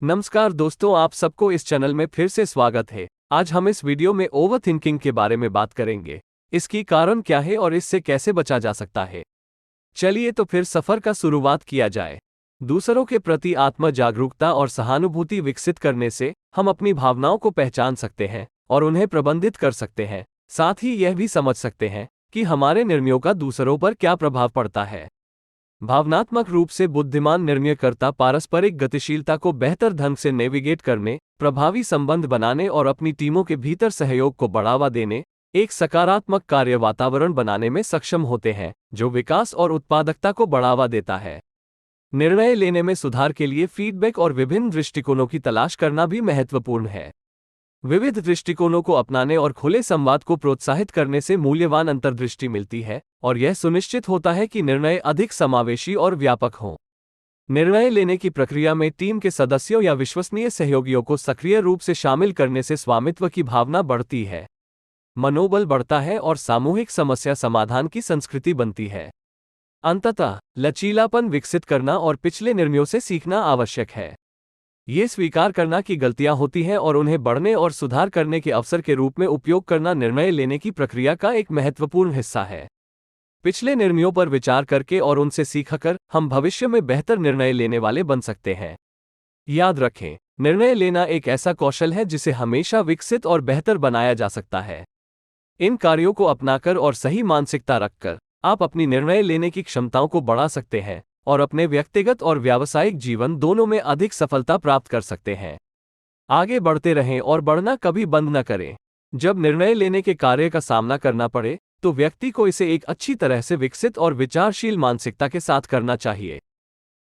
नमस्कार दोस्तों, आप सबको इस चैनल में फिर से स्वागत है। आज हम इस वीडियो में ओवरथिंकिंग के बारे में बात करेंगे। इसकी कारण क्या है और इससे कैसे बचा जा सकता है। चलिए तो फिर सफर का शुरुआत किया जाए। दूसरों के प्रति आत्म जागरूकता और सहानुभूति विकसित करने से हम अपनी भावनाओं को पहचान सकते हैं और उन्हें प्रबंधित कर सकते हैं। साथ ही यह भी समझ सकते हैं कि हमारे निर्णयों का दूसरों पर क्या प्रभाव पड़ता है। भावनात्मक रूप से बुद्धिमान निर्णयकर्ता पारस्परिक गतिशीलता को बेहतर ढंग से नेविगेट करने, प्रभावी संबंध बनाने और अपनी टीमों के भीतर सहयोग को बढ़ावा देने, एक सकारात्मक कार्य वातावरण बनाने में सक्षम होते हैं, जो विकास और उत्पादकता को बढ़ावा देता है। निर्णय लेने में सुधार के लिए फीडबैक और विभिन्न दृष्टिकोणों की तलाश करना भी महत्वपूर्ण है। विविध दृष्टिकोणों को अपनाने और खुले संवाद को प्रोत्साहित करने से मूल्यवान अंतर्दृष्टि मिलती है और यह सुनिश्चित होता है कि निर्णय अधिक समावेशी और व्यापक हों। निर्णय लेने की प्रक्रिया में टीम के सदस्यों या विश्वसनीय सहयोगियों को सक्रिय रूप से शामिल करने से स्वामित्व की भावना बढ़ती है, मनोबल बढ़ता है और सामूहिक समस्या समाधान की संस्कृति बनती है। अंततः लचीलापन विकसित करना और पिछले निर्णयों से सीखना आवश्यक है। ये स्वीकार करना कि गलतियां होती हैं और उन्हें बढ़ने और सुधार करने के अवसर के रूप में उपयोग करना निर्णय लेने की प्रक्रिया का एक महत्वपूर्ण हिस्सा है। पिछले निर्णयों पर विचार करके और उनसे सीखकर हम भविष्य में बेहतर निर्णय लेने वाले बन सकते हैं। याद रखें, निर्णय लेना एक ऐसा कौशल है जिसे हमेशा विकसित और बेहतर बनाया जा सकता है। इन कार्यों को अपनाकर और सही मानसिकता रखकर आप अपनी निर्णय लेने की क्षमताओं को बढ़ा सकते हैं और अपने व्यक्तिगत और व्यावसायिक जीवन दोनों में अधिक सफलता प्राप्त कर सकते हैं। आगे बढ़ते रहें और बढ़ना कभी बंद न करें। जब निर्णय लेने के कार्य का सामना करना पड़े, तो व्यक्ति को इसे एक अच्छी तरह से विकसित और विचारशील मानसिकता के साथ करना चाहिए।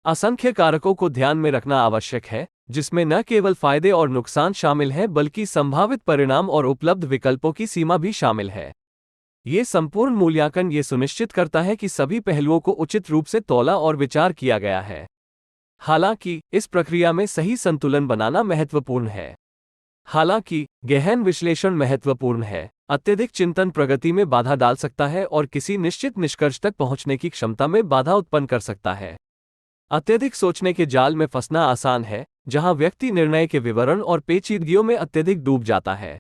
असंख्य कारकों को ध्यान में रखना आवश्यक है, जिसमें न केवल फायदे और नुकसान शामिल हैं बल्कि संभावित परिणाम और उपलब्ध विकल्पों की सीमा भी शामिल है। ये संपूर्ण मूल्यांकन ये सुनिश्चित करता है कि सभी पहलुओं को उचित रूप से तौला और विचार किया गया है। हालांकि इस प्रक्रिया में सही संतुलन बनाना महत्वपूर्ण है। हालांकि गहन विश्लेषण महत्वपूर्ण है। अत्यधिक चिंतन प्रगति में बाधा डाल सकता है और किसी निश्चित निष्कर्ष तक पहुंचने की क्षमता में बाधा उत्पन्न कर सकता है। अत्यधिक सोचने के जाल में फंसना आसान है, जहां व्यक्ति निर्णय के विवरण और पेचीदगियों में अत्यधिक डूब जाता है।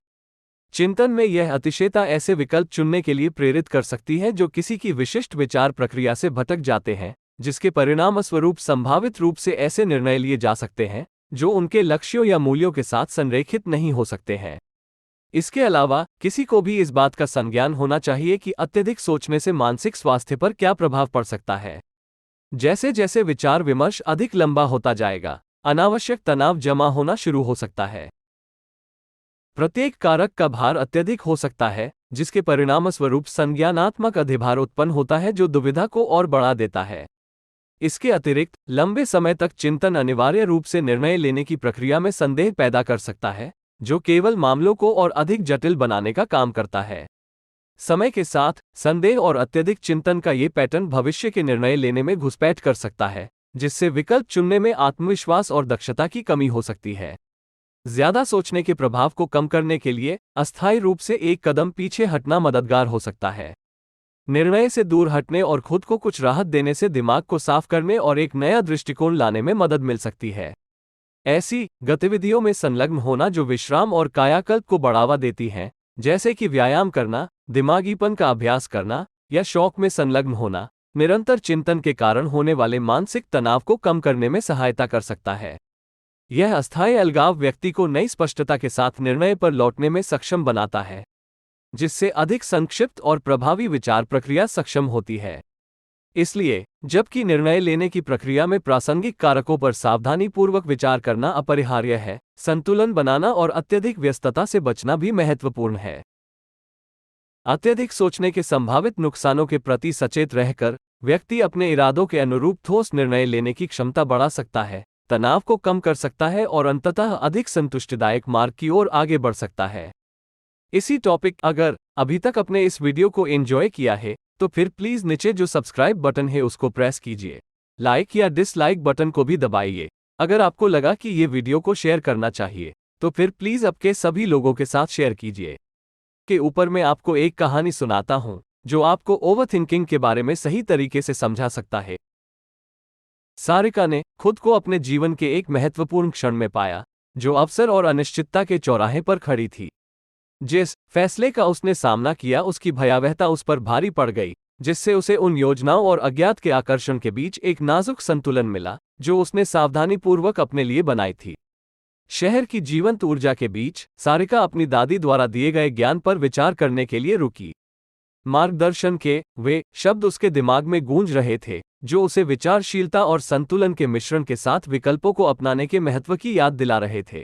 चिंतन में यह अतिशयता ऐसे विकल्प चुनने के लिए प्रेरित कर सकती है जो किसी की विशिष्ट विचार प्रक्रिया से भटक जाते हैं, जिसके परिणामस्वरूप संभावित रूप से ऐसे निर्णय लिए जा सकते हैं जो उनके लक्ष्यों या मूल्यों के साथ संरेखित नहीं हो सकते हैं। इसके अलावा किसी को भी इस बात का संज्ञान होना चाहिए कि अत्यधिक सोचने से मानसिक स्वास्थ्य पर क्या प्रभाव पड़ सकता है। जैसे जैसे विचार विमर्श अधिक लंबा होता जाएगा, अनावश्यक तनाव जमा होना शुरू हो सकता है। प्रत्येक कारक का भार अत्यधिक हो सकता है, जिसके परिणामस्वरूप संज्ञानात्मक अधिभार उत्पन्न होता है जो दुविधा को और बढ़ा देता है। इसके अतिरिक्त लंबे समय तक चिंतन अनिवार्य रूप से निर्णय लेने की प्रक्रिया में संदेह पैदा कर सकता है, जो केवल मामलों को और अधिक जटिल बनाने का काम करता है। समय के साथ संदेह और अत्यधिक चिंतन का ये पैटर्न भविष्य के निर्णय लेने में घुसपैठ कर सकता है, जिससे विकल्प चुनने में आत्मविश्वास और दक्षता की कमी हो सकती है। ज्यादा सोचने के प्रभाव को कम करने के लिए अस्थायी रूप से एक कदम पीछे हटना मददगार हो सकता है। निर्णय से दूर हटने और खुद को कुछ राहत देने से दिमाग को साफ करने और एक नया दृष्टिकोण लाने में मदद मिल सकती है। ऐसी गतिविधियों में संलग्न होना जो विश्राम और कायाकल्प को बढ़ावा देती हैं, जैसे कि व्यायाम करना, दिमागीपन का अभ्यास करना या शौक में संलग्न होना, निरंतर चिंतन के कारण होने वाले मानसिक तनाव को कम करने में सहायता कर सकता है। यह अस्थायी अलगाव व्यक्ति को नई स्पष्टता के साथ निर्णय पर लौटने में सक्षम बनाता है, जिससे अधिक संक्षिप्त और प्रभावी विचार प्रक्रिया सक्षम होती है। इसलिए जबकि निर्णय लेने की प्रक्रिया में प्रासंगिक कारकों पर सावधानीपूर्वक विचार करना अपरिहार्य है, संतुलन बनाना और अत्यधिक व्यस्तता से बचना भी महत्वपूर्ण है। अत्यधिक सोचने के संभावित नुकसानों के प्रति सचेत रहकर व्यक्ति अपने इरादों के अनुरूप ठोस निर्णय लेने की क्षमता बढ़ा सकता है, तनाव को कम कर सकता है और अंततः अधिक संतुष्टिदायक मार्ग की ओर आगे बढ़ सकता है। इसी टॉपिक अगर अभी तक अपने इस वीडियो को एंजॉय किया है तो फिर प्लीज नीचे जो सब्सक्राइब बटन है उसको प्रेस कीजिए। लाइक या डिसलाइक बटन को भी दबाइए। अगर आपको लगा कि ये वीडियो को शेयर करना चाहिए तो फिर प्लीज आपके सभी लोगों के साथ शेयर कीजिए। के ऊपर मैं आपको एक कहानी सुनाता हूँ जो आपको ओवरथिंकिंग के बारे में सही तरीके से समझा सकता है। सारिका ने खुद को अपने जीवन के एक महत्वपूर्ण क्षण में पाया, जो अवसर और अनिश्चितता के चौराहे पर खड़ी थी। जिस फैसले का उसने सामना किया, उसकी भयावहता उस पर भारी पड़ गई, जिससे उसे उन योजनाओं और अज्ञात के आकर्षण के बीच एक नाजुक संतुलन मिला, जो उसने सावधानीपूर्वक अपने लिए बनाई थी। शहर की जीवंत ऊर्जा के बीच सारिका अपनी दादी द्वारा दिए गए ज्ञान पर विचार करने के लिए रुकी। मार्गदर्शन के वे शब्द उसके दिमाग में गूंज रहे थे, जो उसे विचारशीलता और संतुलन के मिश्रण के साथ विकल्पों को अपनाने के महत्व की याद दिला रहे थे।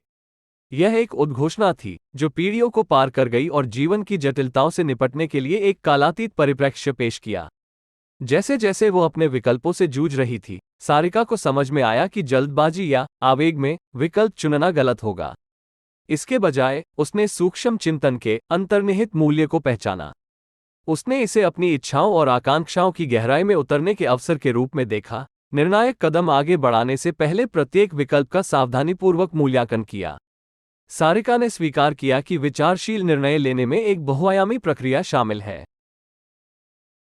यह एक उद्घोषणा थी जो पीढ़ियों को पार कर गई और जीवन की जटिलताओं से निपटने के लिए एक कालातीत परिप्रेक्ष्य पेश किया। जैसे जैसे वो अपने विकल्पों से जूझ रही थी, सारिका को समझ में आया कि जल्दबाजी या आवेग में विकल्प चुनना गलत होगा। इसके बजाय उसने सूक्ष्म चिंतन के अंतर्निहित मूल्य को पहचाना। उसने इसे अपनी इच्छाओं और आकांक्षाओं की गहराई में उतरने के अवसर के रूप में देखा, निर्णायक कदम आगे बढ़ाने से पहले प्रत्येक विकल्प का सावधानीपूर्वक मूल्यांकन किया। सारिका ने स्वीकार किया कि विचारशील निर्णय लेने में एक बहुआयामी प्रक्रिया शामिल है।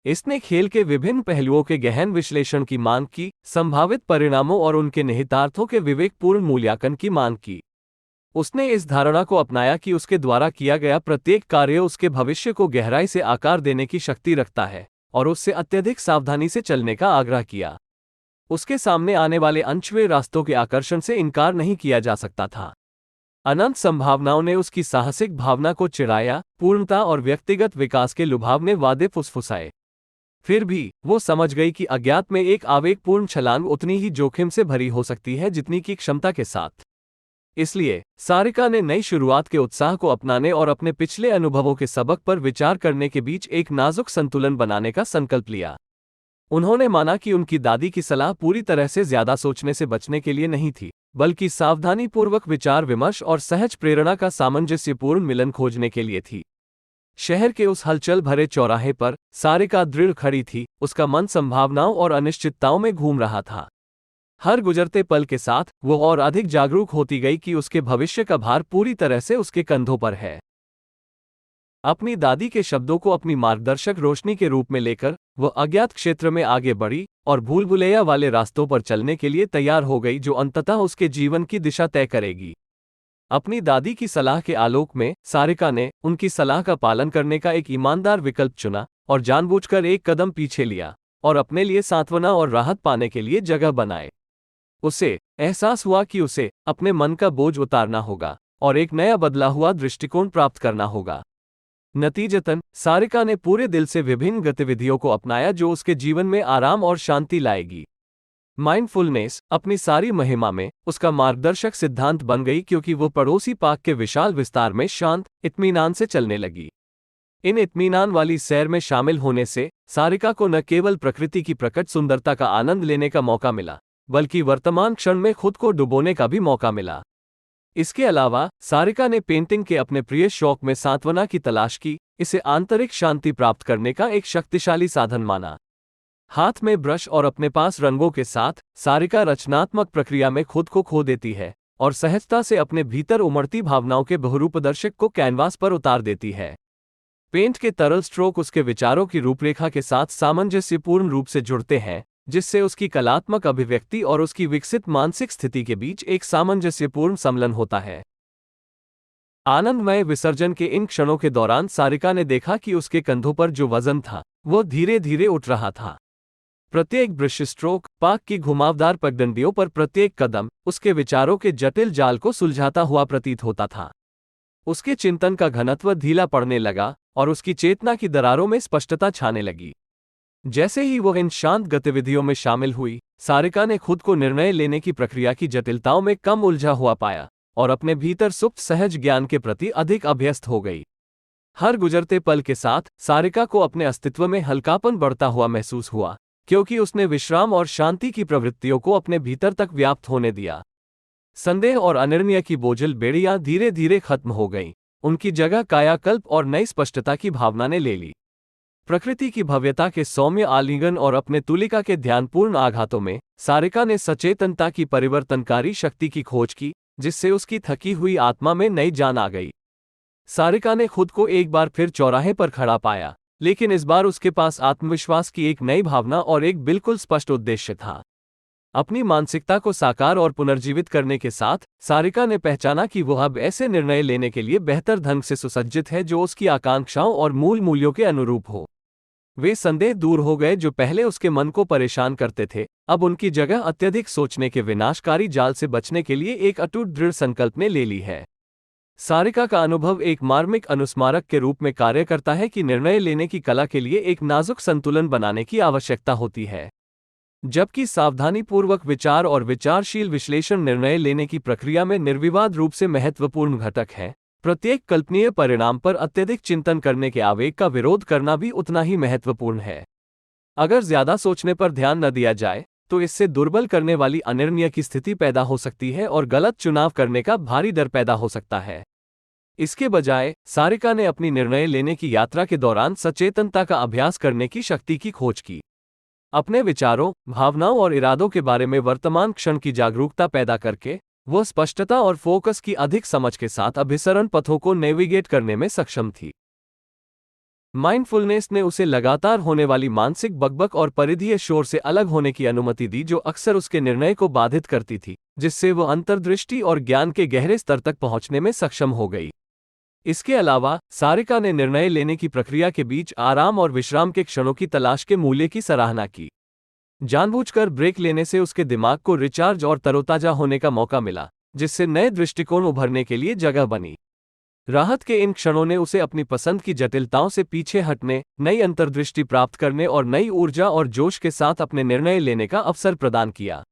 इसने खेल के विभिन्न पहलुओं के गहन विश्लेषण की मांग की, संभावित परिणामों और उनके निहितार्थों के विवेकपूर्ण मूल्यांकन की मांग की। उसने इस धारणा को अपनाया कि उसके द्वारा किया गया प्रत्येक कार्य उसके भविष्य को गहराई से आकार देने की शक्ति रखता है, और उससे अत्यधिक सावधानी से चलने का आग्रह किया। उसके सामने आने वाले अनछुए रास्तों के आकर्षण से इनकार नहीं किया जा सकता था। अनंत संभावनाओं ने उसकी साहसिक भावना को चिढ़ाया, पूर्णता और व्यक्तिगत विकास के लुभावने वादे फुसफुसाए। फिर भी वो समझ गई कि अज्ञात में एक आवेगपूर्ण छलांग उतनी ही जोखिम से भरी हो सकती है जितनी की क्षमता के साथ। इसलिए सारिका ने नई शुरुआत के उत्साह को अपनाने और अपने पिछले अनुभवों के सबक पर विचार करने के बीच एक नाजुक संतुलन बनाने का संकल्प लिया। उन्होंने माना कि उनकी दादी की सलाह पूरी तरह से ज्यादा सोचने से बचने के लिए नहीं थी, बल्कि सावधानीपूर्वक विचार विमर्श और सहज प्रेरणा का सामंजस्यपूर्ण मिलन खोजने के लिए थी। शहर के उस हलचल भरे चौराहे पर सारिका दृढ़ खड़ी थी, उसका मन संभावनाओं और अनिश्चितताओं में घूम रहा था। हर गुजरते पल के साथ वो और अधिक जागरूक होती गई कि उसके भविष्य का भार पूरी तरह से उसके कंधों पर है। अपनी दादी के शब्दों को अपनी मार्गदर्शक रोशनी के रूप में लेकर वह अज्ञात क्षेत्र में आगे बढ़ी और भूल भुलैया वाले रास्तों पर चलने के लिए तैयार हो गई, जो अंततः उसके जीवन की दिशा तय करेगी। अपनी दादी की सलाह के आलोक में सारिका ने उनकी सलाह का पालन करने का एक ईमानदार विकल्प चुना और जानबूझकर एक कदम पीछे लिया और अपने लिए सांत्वना और राहत पाने के लिए जगह बनाए। उसे एहसास हुआ कि उसे अपने मन का बोझ उतारना होगा और एक नया बदला हुआ दृष्टिकोण प्राप्त करना होगा। नतीजतन सारिका ने पूरे दिल से विभिन्न गतिविधियों को अपनाया जो उसके जीवन में आराम और शांति लाएगी। माइंडफुलनेस अपनी सारी महिमा में उसका मार्गदर्शक सिद्धांत बन गई, क्योंकि वो पड़ोसी पार्क के विशाल विस्तार में शांत इत्मीनान से चलने लगी। इन इत्मीनान वाली सैर में शामिल होने से सारिका को न केवल प्रकृति की प्रकट सुंदरता का आनंद लेने का मौका मिला, बल्कि वर्तमान क्षण में खुद को डुबोने का भी मौका मिला। इसके अलावा सारिका ने पेंटिंग के अपने प्रिय शौक में सांत्वना की तलाश की, इसे आंतरिक शांति प्राप्त करने का एक शक्तिशाली साधन माना। हाथ में ब्रश और अपने पास रंगों के साथ सारिका रचनात्मक प्रक्रिया में खुद को खो देती है और सहजता से अपने भीतर उमड़ती भावनाओं के बहुरूपदर्शक को कैनवास पर उतार देती है। पेंट के तरल स्ट्रोक उसके विचारों की रूपरेखा के साथ सामंजस्यपूर्ण रूप से जुड़ते हैं, जिससे उसकी कलात्मक अभिव्यक्ति और उसकी विकसित मानसिक स्थिति के बीच एक सामंजस्यपूर्ण सम्मिलन होता है। आनंदमय विसर्जन के इन क्षणों के दौरान सारिका ने देखा कि उसके कंधों पर जो वजन था वो धीरे धीरे उठ रहा था। प्रत्येक ब्रश स्ट्रोक, पाक की घुमावदार पगडंडियों पर प्रत्येक कदम उसके विचारों के जटिल जाल को सुलझाता हुआ प्रतीत होता था। उसके चिंतन का घनत्व ढीला पड़ने लगा और उसकी चेतना की दरारों में स्पष्टता छाने लगी। जैसे ही वो इन शांत गतिविधियों में शामिल हुई, सारिका ने खुद को निर्णय लेने की प्रक्रिया की जटिलताओं में कम उलझा हुआ पाया और अपने भीतर सुप्त सहज ज्ञान के प्रति अधिक अभ्यस्त हो गई। हर गुजरते पल के साथ सारिका को अपने अस्तित्व में हल्कापन बढ़ता हुआ महसूस हुआ, क्योंकि उसने विश्राम और शांति की प्रवृत्तियों को अपने भीतर तक व्याप्त होने दिया। संदेह और अनिर्णय की बोझिल बेड़ियां धीरे धीरे खत्म हो गईं, उनकी जगह कायाकल्प और नई स्पष्टता की भावना ने ले ली। प्रकृति की भव्यता के सौम्य आलिंगन और अपने तुलिका के ध्यानपूर्ण आघातों में सारिका ने सचेतनता की परिवर्तनकारी शक्ति की खोज की, जिससे उसकी थकी हुई आत्मा में नई जान आ गई। सारिका ने खुद को एक बार फिर चौराहे पर खड़ा पाया, लेकिन इस बार उसके पास आत्मविश्वास की एक नई भावना और एक बिल्कुल स्पष्ट उद्देश्य था। अपनी मानसिकता को साकार और पुनर्जीवित करने के साथ सारिका ने पहचाना कि वह अब ऐसे निर्णय लेने के लिए बेहतर ढंग से सुसज्जित है जो उसकी आकांक्षाओं और मूल मूल्यों के अनुरूप हो। वे संदेह दूर हो गए जो पहले उसके मन को परेशान करते थे, अब उनकी जगह अत्यधिक सोचने के विनाशकारी जाल से बचने के लिए एक अटूट दृढ़ संकल्प ने ले ली है। सारिका का अनुभव एक मार्मिक अनुस्मारक के रूप में कार्य करता है कि निर्णय लेने की कला के लिए एक नाजुक संतुलन बनाने की आवश्यकता होती है। जबकि सावधानीपूर्वक विचार और विचारशील विश्लेषण निर्णय लेने की प्रक्रिया में निर्विवाद रूप से महत्वपूर्ण घटक है, प्रत्येक कल्पनीय परिणाम पर अत्यधिक चिंतन करने के आवेग का विरोध करना भी उतना ही महत्वपूर्ण है। अगर ज्यादा सोचने पर ध्यान न दिया जाए तो इससे दुर्बल करने वाली अनिर्णय की स्थिति पैदा हो सकती है और गलत चुनाव करने का भारी डर पैदा हो सकता है। इसके बजाय सारिका ने अपनी निर्णय लेने की यात्रा के दौरान सचेतनता का अभ्यास करने की शक्ति की खोज की। अपने विचारों, भावनाओं और इरादों के बारे में वर्तमान क्षण की जागरूकता पैदा करके वह स्पष्टता और फोकस की अधिक समझ के साथ अभिसरण पथों को नेविगेट करने में सक्षम थी। माइंडफुलनेस ने उसे लगातार होने वाली मानसिक बकबक और परिधीय शोर से अलग होने की अनुमति दी जो अक्सर उसके निर्णय को बाधित करती थी, जिससे वह अंतर्दृष्टि और ज्ञान के गहरे स्तर तक पहुंचने में सक्षम हो गई। इसके अलावा सारिका ने निर्णय लेने की प्रक्रिया के बीच आराम और विश्राम के क्षणों की तलाश के मूल्य की सराहना की। जानबूझकर ब्रेक लेने से उसके दिमाग को रिचार्ज और तरोताजा होने का मौका मिला, जिससे नए दृष्टिकोण उभरने के लिए जगह बनी। राहत के इन क्षणों ने उसे अपनी पसंद की जटिलताओं से पीछे हटने, नई अंतर्दृष्टि प्राप्त करने और नई ऊर्जा और जोश के साथ अपने निर्णय लेने का अवसर प्रदान किया।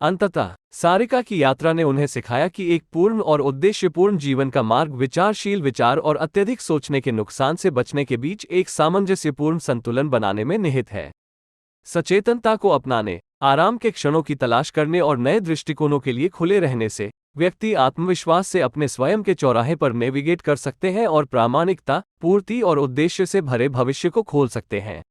अंततः सारिका की यात्रा ने उन्हें सिखाया कि एक पूर्ण और उद्देश्यपूर्ण जीवन का मार्ग विचारशील विचार और अत्यधिक सोचने के नुकसान से बचने के बीच एक सामंजस्यपूर्ण संतुलन बनाने में निहित है। सचेतनता को अपनाने, आराम के क्षणों की तलाश करने और नए दृष्टिकोणों के लिए खुले रहने से व्यक्ति आत्मविश्वास से अपने स्वयं के चौराहे पर नेविगेट कर सकते हैं और प्रामाणिकता, पूर्ति और उद्देश्य से भरे भविष्य को खोल सकते हैं।